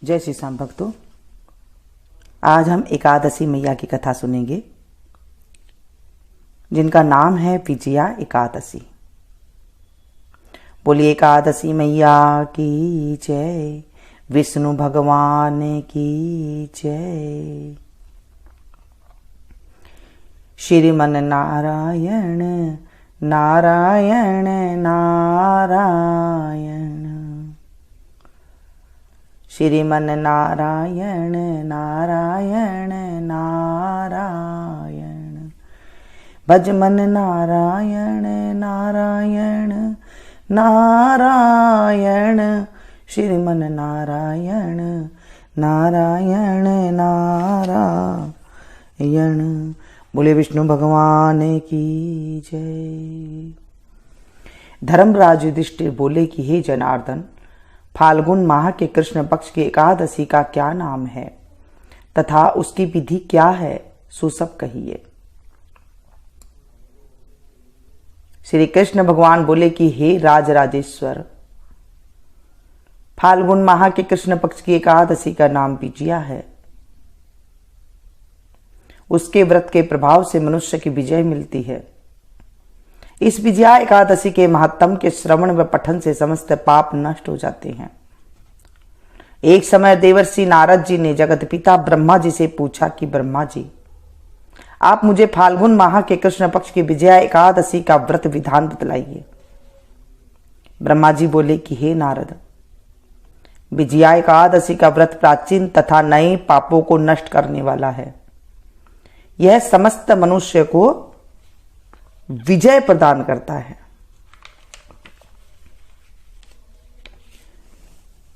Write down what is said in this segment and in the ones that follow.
जय श्री श्याम भक्तों, आज हम एकादशी मैया की कथा सुनेंगे जिनका नाम है विजया एकादशी। बोलिए एकादशी मैया की जय, विष्णु भगवान की जय। श्रीमन नारायण नारायण नारायण, श्रीमन नारायण नारायण नारायण, भजमन नारायण नारायण नारायण, श्रीमन नारायण नारायण नारायण। बोले विष्णु भगवान की जय। धर्मराज युधिष्ठिर बोले कि हे जनार्दन, फाल्गुन माह के कृष्ण पक्ष की एकादशी का क्या नाम है तथा उसकी विधि क्या है, सो सब कहिए। श्री कृष्ण भगवान बोले कि हे राजराजेश्वर, फाल्गुन माह के कृष्ण पक्ष की एकादशी का नाम विजया है। उसके व्रत के प्रभाव से मनुष्य की विजय मिलती है। इस विजया एकादशी के महात्म के श्रवण व पठन से समस्त पाप नष्ट हो जाते हैं। एक समय देवर्षि नारद जी ने जगत पिता ब्रह्मा जी से पूछा कि ब्रह्मा जी, आप मुझे फाल्गुन माह के कृष्ण पक्ष की विजया एकादशी का व्रत विधान बतलाइए। ब्रह्मा जी बोले कि हे नारद, विजया एकादशी का व्रत प्राचीन तथा नए पापों को नष्ट करने वाला है। यह समस्त मनुष्य को विजय प्रदान करता है।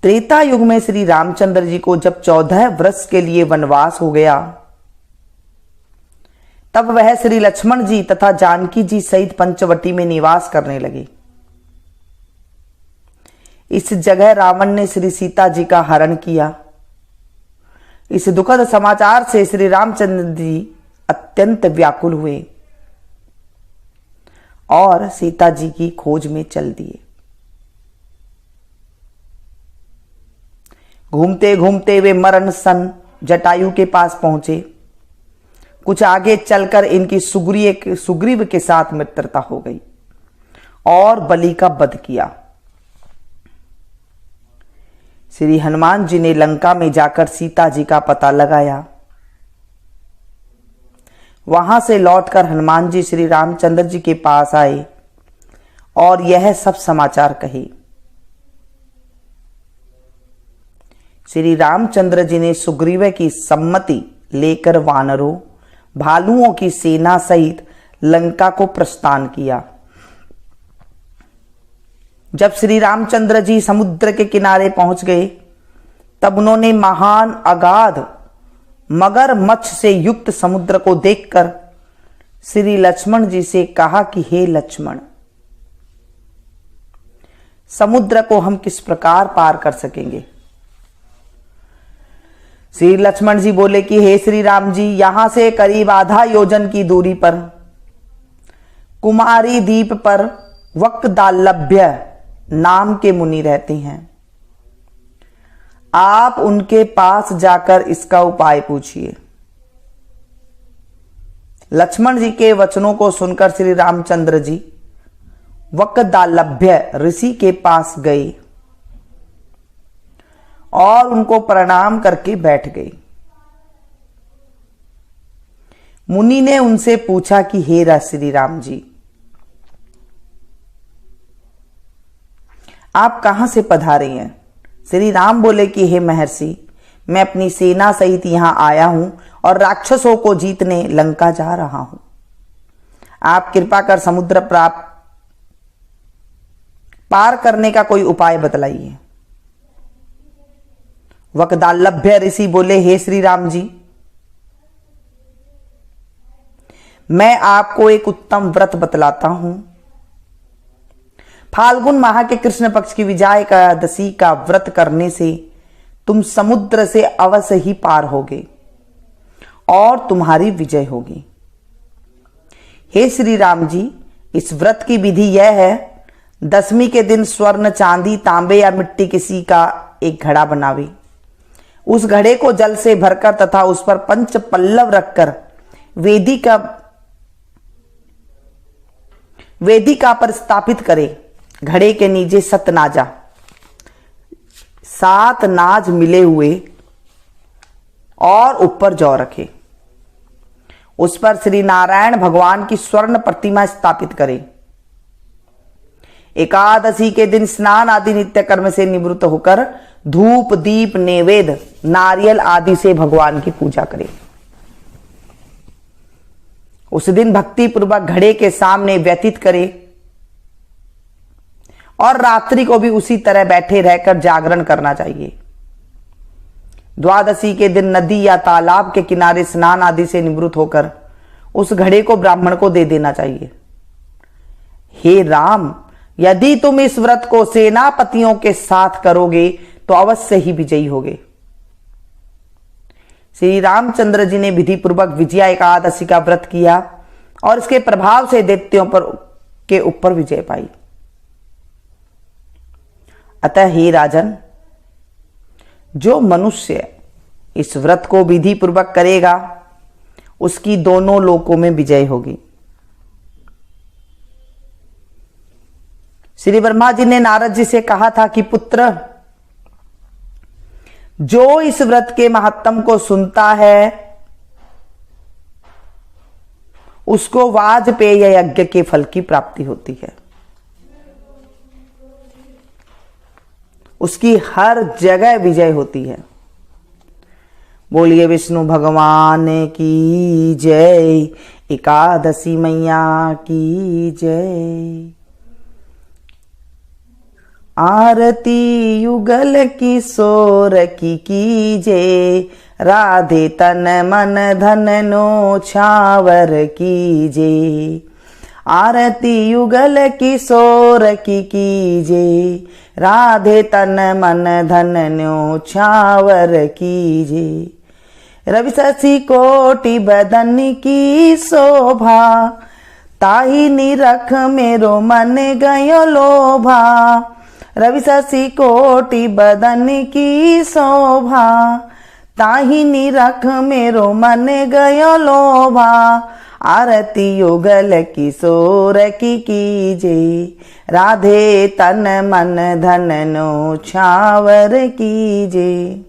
त्रेता युग में श्री रामचंद्र जी को जब 14 वर्ष के लिए वनवास हो गया, तब वह श्री लक्ष्मण जी तथा जानकी जी सहित पंचवटी में निवास करने लगे। इस जगह रावण ने श्री सीता जी का हरण किया। इस दुखद समाचार से श्री रामचंद्र जी अत्यंत व्याकुल हुए और सीता जी की खोज में चल दिए। घूमते घूमते वे मरण सन जटायु के पास पहुंचे। कुछ आगे चलकर इनकी सुग्रीव के साथ मित्रता हो गई और बलि का वध किया। श्री हनुमान जी ने लंका में जाकर सीता जी का पता लगाया। वहां से लौटकर हनुमान जी श्री रामचंद्र जी के पास आए और यह सब समाचार कहे। श्री रामचंद्र जी ने सुग्रीव की सम्मति लेकर वानरों भालुओं की सेना सहित लंका को प्रस्थान किया। जब श्री रामचंद्र जी समुद्र के किनारे पहुंच गए, तब उन्होंने महान अगाध मगर मच्छ से युक्त समुद्र को देखकर श्री लक्ष्मण जी से कहा कि हे लक्ष्मण, समुद्र को हम किस प्रकार पार कर सकेंगे। श्री लक्ष्मण जी बोले कि हे श्री राम जी, यहां से करीब आधा योजन की दूरी पर कुमारी द्वीप पर वक्दालभ्य नाम के मुनि रहते हैं। आप उनके पास जाकर इसका उपाय पूछिए। लक्ष्मण जी के वचनों को सुनकर श्री रामचंद्र जी वक्दालभ्य ऋषि के पास गए और उनको प्रणाम करके बैठ गए। मुनि ने उनसे पूछा कि हे श्री राम जी, आप कहां से पधारे हैं। श्री राम बोले कि हे महर्षि, मैं अपनी सेना सहित यहां आया हूं और राक्षसों को जीतने लंका जा रहा हूं। आप कृपा कर समुद्र पार करने का कोई उपाय बतलाइए। वक्दालभ्य ऋषि बोले, हे श्री राम जी, मैं आपको एक उत्तम व्रत बतलाता हूं। फाल्गुन माह के कृष्ण पक्ष की विजया एकादशी का व्रत करने से तुम समुद्र से अवश्य ही पार होगे और तुम्हारी विजय होगी। हे श्री राम जी, इस व्रत की विधि यह है, दशमी के दिन स्वर्ण चांदी तांबे या मिट्टी किसी का एक घड़ा बनावे, उस घड़े को जल से भरकर तथा उस पर पंच पल्लव रखकर वेदिका पर स्थापित करे। घड़े के नीचे सात नाज मिले हुए और ऊपर जौ रखे। उस पर श्री नारायण भगवान की स्वर्ण प्रतिमा स्थापित करे। एकादशी के दिन स्नान आदि नित्य कर्म से निवृत्त होकर धूप दीप नैवेद्य नारियल आदि से भगवान की पूजा करे। उस दिन भक्ति पूर्वक घड़े के सामने व्यतीत करे और रात्रि को भी उसी तरह बैठे रहकर जागरण करना चाहिए। द्वादशी के दिन नदी या तालाब के किनारे स्नान आदि से निवृत्त होकर उस घड़े को ब्राह्मण को दे देना चाहिए। हे राम, यदि तुम इस व्रत को सेनापतियों के साथ करोगे तो अवश्य ही विजयी होगे। श्री रामचंद्र जी ने विधि पूर्वक विजया एकादशी का व्रत किया और इसके प्रभाव से दैत्यों के ऊपर विजय पाई। अतः हे राजन, जो मनुष्य इस व्रत को विधि पूर्वक करेगा उसकी दोनों लोकों में विजय होगी। श्री ब्रह्मा जी ने नारद जी से कहा था कि पुत्र, जो इस व्रत के महात्म को सुनता है उसको वाजपेय यज्ञ के फल की प्राप्ति होती है। उसकी हर जगह विजय होती है। बोलिए विष्णु भगवान की जय, एकादशी मैया की जय। आरती युगल किशोर की कीजे, राधे तन मन धन नो छावर कीजे। आरती युगल किशोर की कीजे, राधे तन मन धन नो छावर कीजे। रवि शशि कोटि बदन की शोभा, ताही निरख मेरो मन गयो लोभा। रवि शशि कोटि बदन की शोभा, ताही निरख मेरो मन गयो लोभा। आरती युगल किशोर की कीजे, राधे तन मन धन नो छावर कीजे।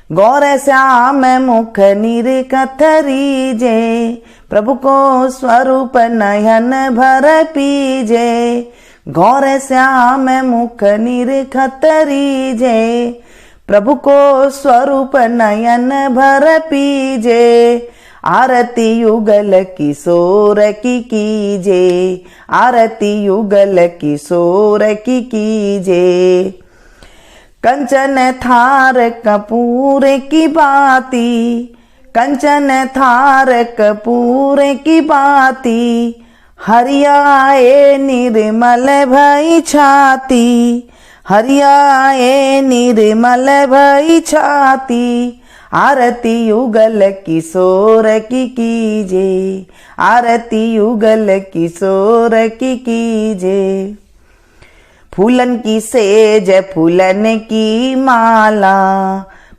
गौर श्याम मुख निरखतरीजे, प्रभु को स्वरूप नयन भर पीजे। गौर श्याम मुख निरखतरीजे, प्रभु को स्वरूप नयन भर पीजे। आरती युगल किशोर की कीजे, आरती युगल किशोर की कीजे। कंचन थार कपूर की बाती, कंचन थार कपूर की बाती। हरियाए निर्मल भई छाती, हरियाए निर्मल भई छाती। आरती युगल किशोर की कीजे, आरती युगल किशोर की कीजे। फूलन की सेज फूलन की माला,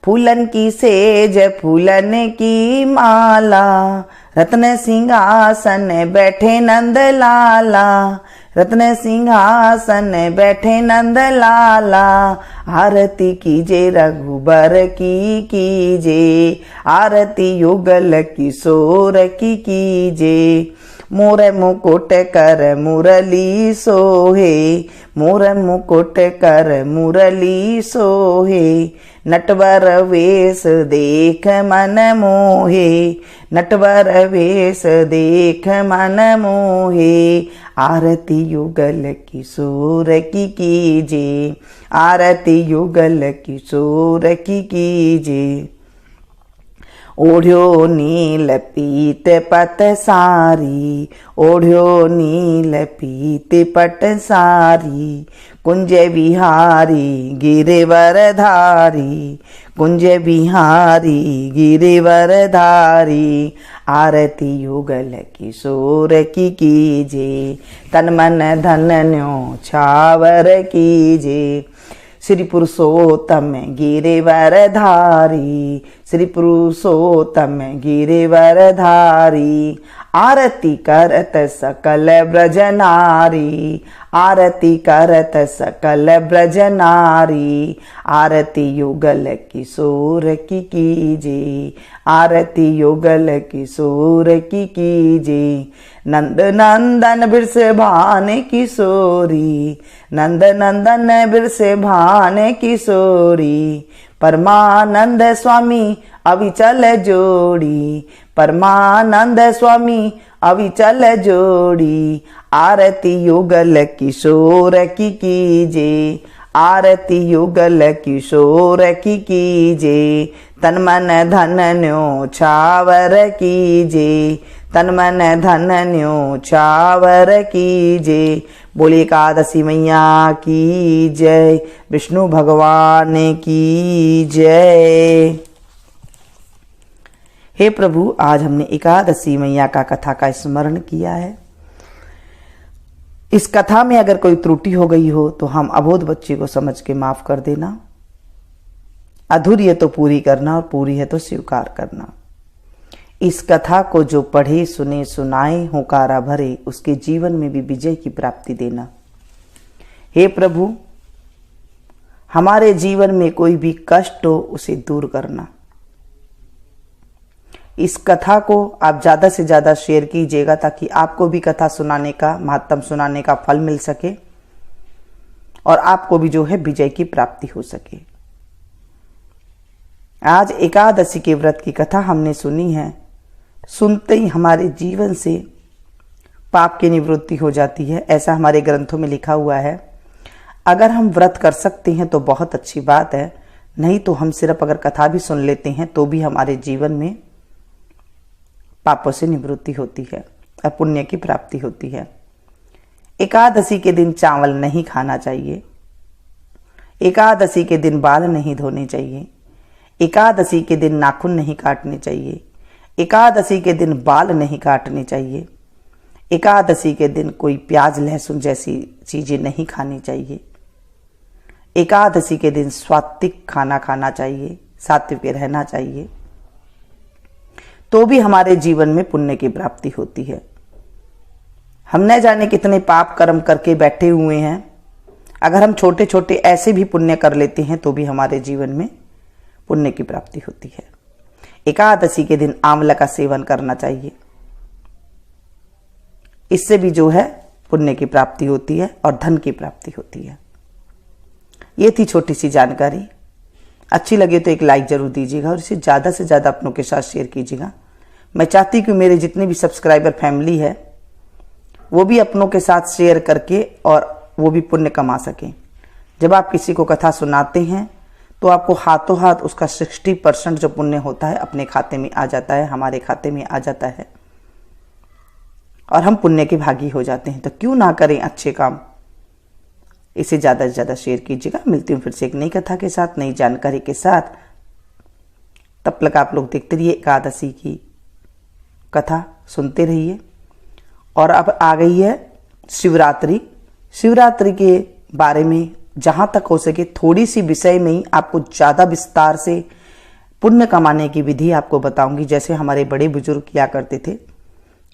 फूलन की सेज फूलन की माला। रत्न सिंहासन बैठे नंद लाला, रत्न सिंहासन बैठे नंद लाला। आरती कीजे रघुबर की कीजे, आरती युगल किशोर की कीजे। मोर मुकुट कर मुरली सोहे, मोर मुकुट कर मुरली सोहे। नटवर वेश देख मन मोहे, नटवर वेश देख मन मोहे। आरती युगल किशोर की कीजे, आरती युगल किशोर की कीजे। ओढ़्यो नील पीत पट सारी, ओढ़्यो नील पीत पट सारी। कुंज बिहारी गिरिवर धारी, कुंज बिहारी गिरिवर धारी। आरती युगल किशोर की कीजे, तन मन धन न्यो छावर कीजे। श्री पुरुषोत्तम गिरिवरधारी, श्री पुरुषोत्तम गिरिवरधारी। आरती करत सकल ब्रज नारी, आरती करत सकल ब्रज नारी। आरती युगल किशोर की कीजे, आरती युगल किशोर की कीजे। नंद नंदन बिरसभान किशोरी, नंद नंदन बिरसभान किशोरी। परमानंद स्वामी अविचल जोड़ी, परमानंद स्वामी अविचल जोड़ी। आरती युगल किशोर की कीजे, आरती युगल किशोर की कीजे। तन मन धन न्योछावर कीजे, तन मन धन न्योछावर कीजे। बोलिए एकादशी मैया की जय, विष्णु भगवान की जय। हे प्रभु, आज हमने एकादशी मैया का कथा का स्मरण किया है। इस कथा में अगर कोई त्रुटि हो गई हो तो हम अबोध बच्चे को समझ के माफ कर देना। अधूरी है तो पूरी करना और पूरी है तो स्वीकार करना। इस कथा को जो पढ़े सुने सुनाए होकारा भरे, उसके जीवन में भी विजय की प्राप्ति देना। हे प्रभु, हमारे जीवन में कोई भी कष्ट हो उसे दूर करना। इस कथा को आप ज्यादा से ज्यादा शेयर कीजिएगा ताकि आपको भी कथा सुनाने का, महात्म सुनाने का फल मिल सके और आपको भी जो है विजय की प्राप्ति हो सके। आज एकादशी के व्रत की कथा हमने सुनी है। सुनते ही हमारे जीवन से पाप की निवृत्ति हो जाती है, ऐसा हमारे ग्रंथों में लिखा हुआ है। अगर हम व्रत कर सकते हैं तो बहुत अच्छी बात है, नहीं तो हम सिर्फ अगर कथा भी सुन लेते हैं तो भी हमारे जीवन में पापों से निवृत्ति होती है और पुण्य की प्राप्ति होती है। एकादशी के दिन चावल नहीं खाना चाहिए, एकादशी के दिन बाल नहीं धोने चाहिए, एकादशी के दिन नाखून नहीं काटने चाहिए, एकादशी के दिन बाल नहीं काटने चाहिए, एकादशी के दिन कोई प्याज लहसुन जैसी चीजें नहीं खानी चाहिए। एकादशी के दिन सात्विक खाना खाना चाहिए, सात्विक रहना चाहिए, तो भी हमारे जीवन में पुण्य की प्राप्ति होती है। हम न जाने कितने पाप कर्म करके बैठे हुए हैं, अगर हम छोटे छोटे ऐसे भी पुण्य कर लेते हैं तो भी हमारे जीवन में पुण्य की प्राप्ति होती है। एकादशी के दिन आंवला का सेवन करना चाहिए, इससे भी जो है पुण्य की प्राप्ति होती है और धन की प्राप्ति होती है। ये थी छोटी सी जानकारी। अच्छी लगे तो एक लाइक जरूर दीजिएगा और इसे ज़्यादा से ज़्यादा अपनों के साथ शेयर कीजिएगा। मैं चाहती हूँ कि मेरे जितने भी सब्सक्राइबर फैमिली है वो भी अपनों के साथ शेयर करके और वो भी पुण्य कमा सकें। जब आप किसी को कथा सुनाते हैं तो आपको हाथों हाथ उसका 60% जो पुण्य होता है अपने खाते में आ जाता है, हमारे खाते में आ जाता है और हम पुण्य के भागी हो जाते हैं। तो क्यों ना करें अच्छे काम। इसे ज़्यादा से ज़्यादा शेयर कीजिएगा। मिलती हूँ फिर से एक नई कथा के साथ, नई जानकारी के साथ। तब तक आप लोग देखते रहिए एकादशी की कथा, सुनते रहिए। और अब आ गई है शिवरात्रि। शिवरात्रि के बारे में जहाँ तक हो सके थोड़ी सी विषय में ही आपको ज़्यादा विस्तार से पुण्य कमाने की विधि आपको बताऊंगी, जैसे हमारे बड़े बुजुर्ग किया करते थे।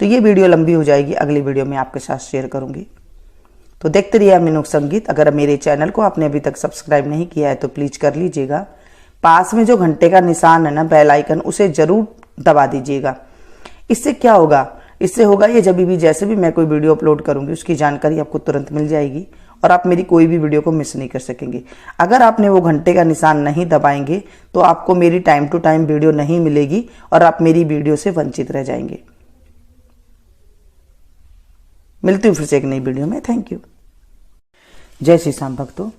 तो ये वीडियो लंबी हो जाएगी, अगली वीडियो में आपके साथ शेयर करूंगी। तो देखते रहिए मीनू संगीत। अगर मेरे चैनल को आपने अभी तक सब्सक्राइब नहीं किया है तो प्लीज कर लीजिएगा। पास में जो घंटे का निशान है ना, बेल आइकन, उसे जरूर दबा दीजिएगा। इससे क्या होगा, इससे होगा ये जब भी जैसे भी मैं कोई वीडियो अपलोड करूंगी उसकी जानकारी आपको तुरंत मिल जाएगी और आप मेरी कोई भी वीडियो को मिस नहीं कर सकेंगे। अगर आपने वो घंटे का निशान नहीं दबाएंगे तो आपको मेरी टाइम टू टाइम वीडियो नहीं मिलेगी और आप मेरी वीडियो से वंचित रह जाएंगे। मिलती हूँ फिर से एक नई वीडियो में। Thank you. जय श्री श्याम भक्तों।